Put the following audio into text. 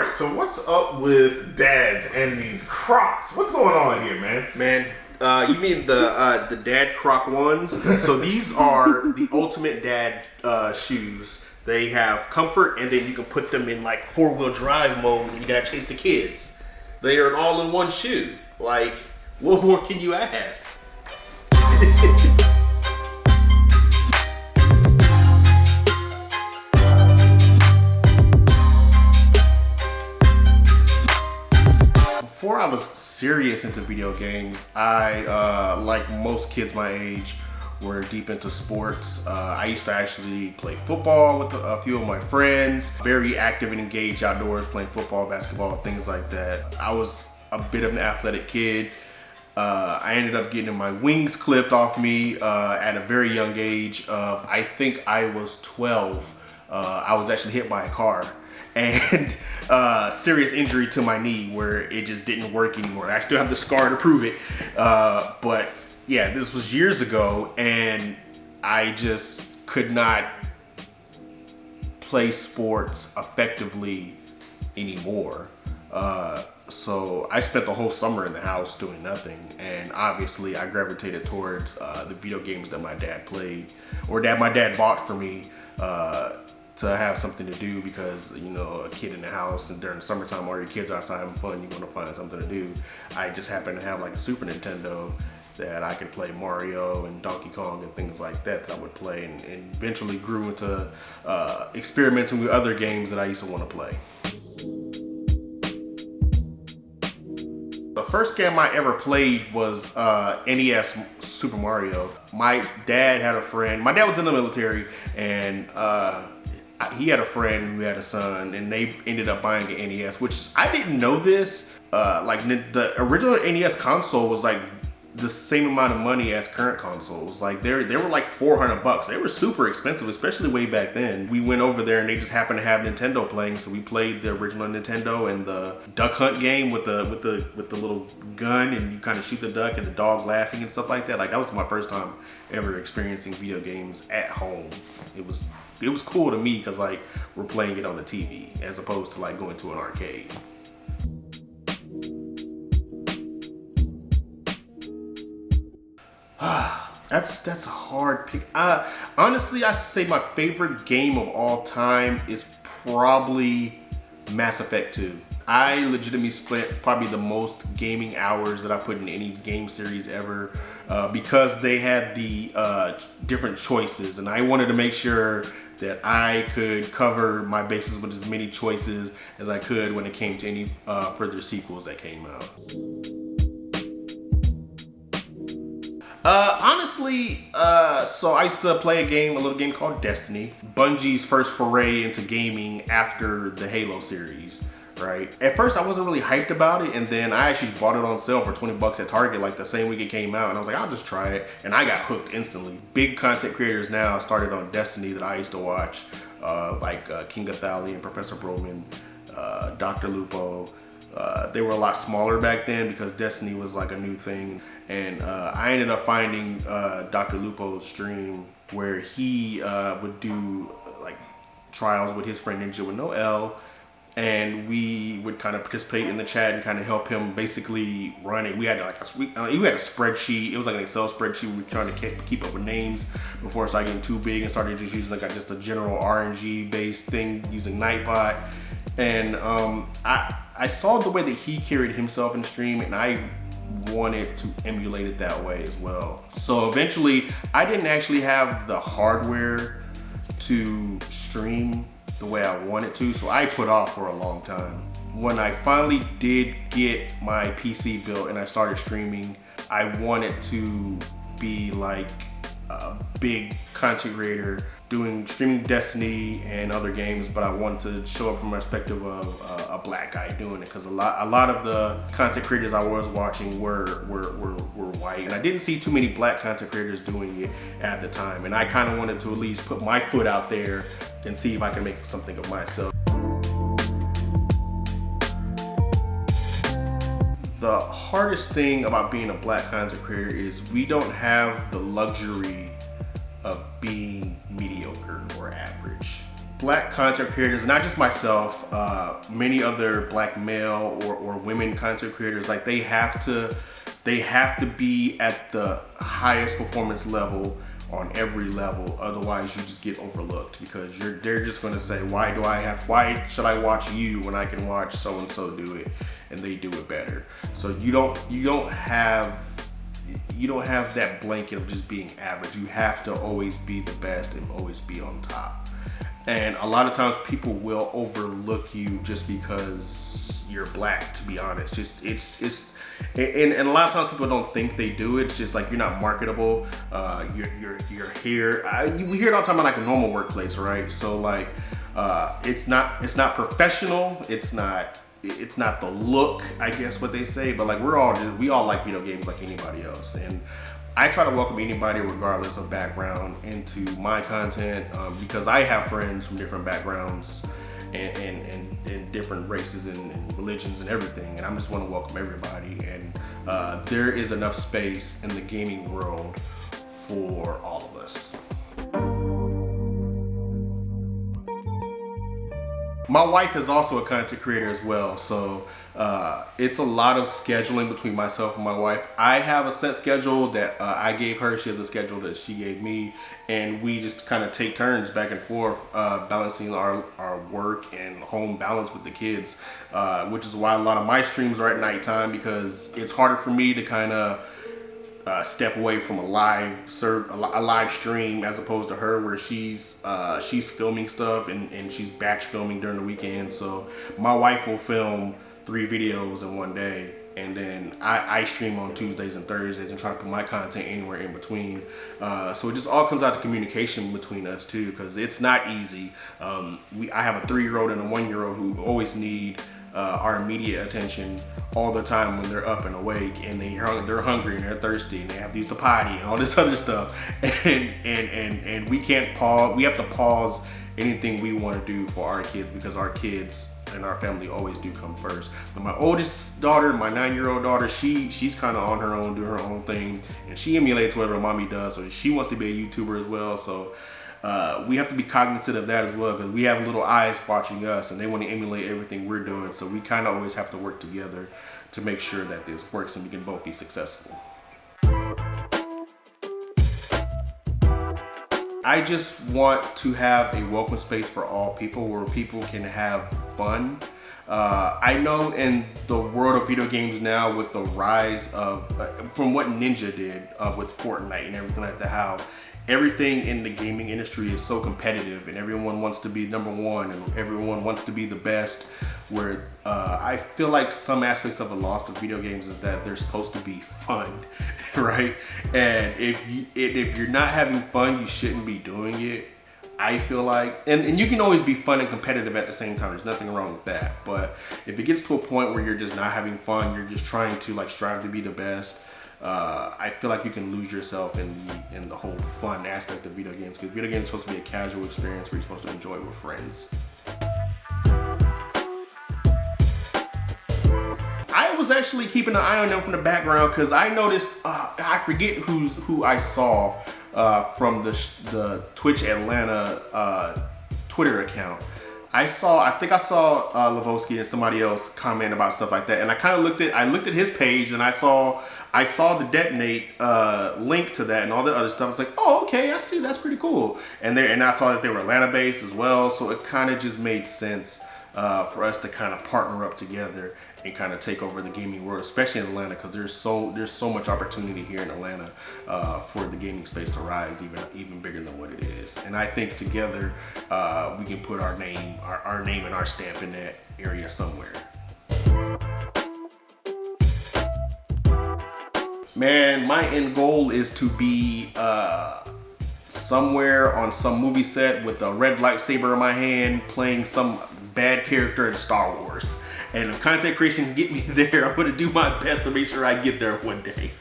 right, so what's up with dads and these Crocs? What's going on here, man? You mean the dad Croc ones? So these are the ultimate dad shoes. They have comfort, and then you can put them in like 4-wheel drive mode when you gotta chase the kids. They are an all-in-one shoe. Like, what more can you ask? Before I was serious into video games, I, like most kids my age, were deep into sports. I used to actually play football with a few of my friends. Very active and engaged outdoors, playing football, basketball, things like that. I was a bit of an athletic kid. I ended up getting my wings clipped off me at a very young age of, I think I was 12. I was actually hit by a car. And serious injury to my knee where it just didn't work anymore. I still have the scar to prove it. But yeah, this was years ago, and I just could not play sports effectively anymore. So I spent the whole summer in the house doing nothing, and obviously I gravitated towards the video games that my dad played, or that my dad bought for me to have something to do, because, you know, a kid in the house, and during the summertime all your kids are outside having fun, you want to find something to do. I just happened to have like a Super Nintendo that I could play Mario and Donkey Kong and things like that I would play, and eventually grew into experimenting with other games that I used to want to play. The first game I ever played was NES Super Mario. My dad had a friend. My dad was in the military, and he had a friend who had a son, and they ended up buying an NES, which I didn't know this. Like the original NES console was like the same amount of money as current consoles. Like they were like $400. They were super expensive, especially way back then. We went over there and they just happened to have Nintendo playing, so we played the original Nintendo and the duck hunt game with the little gun, and you kind of shoot the duck and the dog laughing and stuff like that. Like that was my first time ever experiencing video games at home. It was cool to me because like we're playing it on the TV as opposed to like going to an arcade. That's a hard pick. Honestly, I say my favorite game of all time is probably Mass Effect 2. I legitimately spent probably the most gaming hours that I put in any game series ever, because they had the different choices, and I wanted to make sure that I could cover my bases with as many choices as I could when it came to any further sequels that came out. Honestly, so I used to play a little game called Destiny. Bungie's first foray into gaming after the Halo series, right? At first I wasn't really hyped about it, and then I actually bought it on sale for 20 bucks at Target like the same week it came out, and I was like, I'll just try it, and I got hooked instantly. Big content creators now started on Destiny that I used to watch, like King of Thali, Professor Broman, Dr. Lupo. They were a lot smaller back then because Destiny was like a new thing. And I ended up finding Dr. Lupo's stream where he would do like trials with his friend Ninja with no L, and we would kind of participate in the chat and kind of help him basically run it. We had like we had a spreadsheet. It was like an Excel spreadsheet. We were trying to keep up with names before it started getting too big and started just using like just a general RNG based thing using Nightbot. And I saw the way that he carried himself in stream, and I wanted to emulate it that way as well. So eventually I didn't actually have the hardware to stream the way I wanted to, so I put off for a long time. When I finally did get my PC built and I started streaming, I wanted to be like a big content creator streaming Destiny and other games, but I wanted to show up from the perspective of a black guy doing it, because a lot of the content creators I was watching were white, and I didn't see too many black content creators doing it at the time, and I kind of wanted to at least put my foot out there and see if I can make something of myself. The hardest thing about being a black content creator is we don't have the luxury of being mediocre or average. black content creators, not just myself, many other black male or women content creators, like they have to be at the highest performance level on every level, otherwise you just get overlooked, because they're just going to say, why should I watch you when I can watch so and so do it and they do it better? So you don't have that blanket of just being average. You have to always be the best and always be on top. And a lot of times people will overlook you just because you're black, to be honest. And a lot of times people don't think they do it. It's just like, you're not marketable. You're here. We hear it all the time in like a normal workplace, right? So like, it's not professional. It's not the look, I guess what they say. But like, we all like video games like anybody else. And I try to welcome anybody regardless of background into my content, because I have friends from different backgrounds and different races and religions and everything, and I just want to welcome everybody. And there is enough space in the gaming world for all of us. My wife is also a content creator as well, so it's a lot of scheduling between myself and my wife. I have a set schedule that I gave her. She has a schedule that she gave me, and we just kind of take turns back and forth, balancing our work and home balance with the kids, which is why a lot of my streams are at nighttime, because it's harder for me to kind of step away from a live stream as opposed to her, where she's filming stuff and she's batch filming during the weekend. So my wife will film 3 videos in one day, and then I stream on Tuesdays and Thursdays and try to put my content anywhere in between. So it just all comes out to communication between us too, because it's not easy. I have a 3-year-old and a 1-year-old who always need our immediate attention all the time when they're up and awake, and they're hungry and they're thirsty and they have to use the potty and all this other stuff, and we can't pause. We have to pause anything we want to do for our kids, because our kids and our family always do come first. But my oldest daughter, my 9-year-old daughter, she's kind of on her own, doing her own thing, and she emulates whatever mommy does. So she wants to be a YouTuber as well. So we have to be cognizant of that as well, because we have little eyes watching us and they want to emulate everything we're doing. So we kind of always have to work together to make sure that this works and we can both be successful. I just want to have a welcome space for all people, where people can have fun. I know in the world of video games now, with the rise of, from what Ninja did with Fortnite and everything like that, how everything in the gaming industry is so competitive and everyone wants to be number one and everyone wants to be the best, where I feel like some aspects of the loss of video games is that they're supposed to be fun, right? And if you're not having fun, you shouldn't be doing it, I feel like. And you can always be fun and competitive at the same time. There's nothing wrong with that. But if it gets to a point where you're just not having fun, you're just trying to like strive to be the best, I feel like you can lose yourself in the whole fun aspect of video games, because video games are supposed to be a casual experience where you're supposed to enjoy it with friends. I was actually keeping an eye on them from the background, because I noticed, I forget who I saw from the Twitch Atlanta Twitter account. I think I saw Lavosky and somebody else comment about stuff like that, and I looked at his page, and I saw the Detonate link to that and all the other stuff. I was like, oh, okay, I see, that's pretty cool. And I saw that they were Atlanta based as well, so it kind of just made sense for us to kind of partner up together and kind of take over the gaming world, especially in Atlanta, because there's so much opportunity here in Atlanta for the gaming space to rise even bigger than what it is. And I think together we can put our name and our stamp in that area somewhere. Man, my end goal is to be somewhere on some movie set with a red lightsaber in my hand, playing some bad character in Star Wars. And if content creation can get me there, I'm gonna do my best to make sure I get there one day.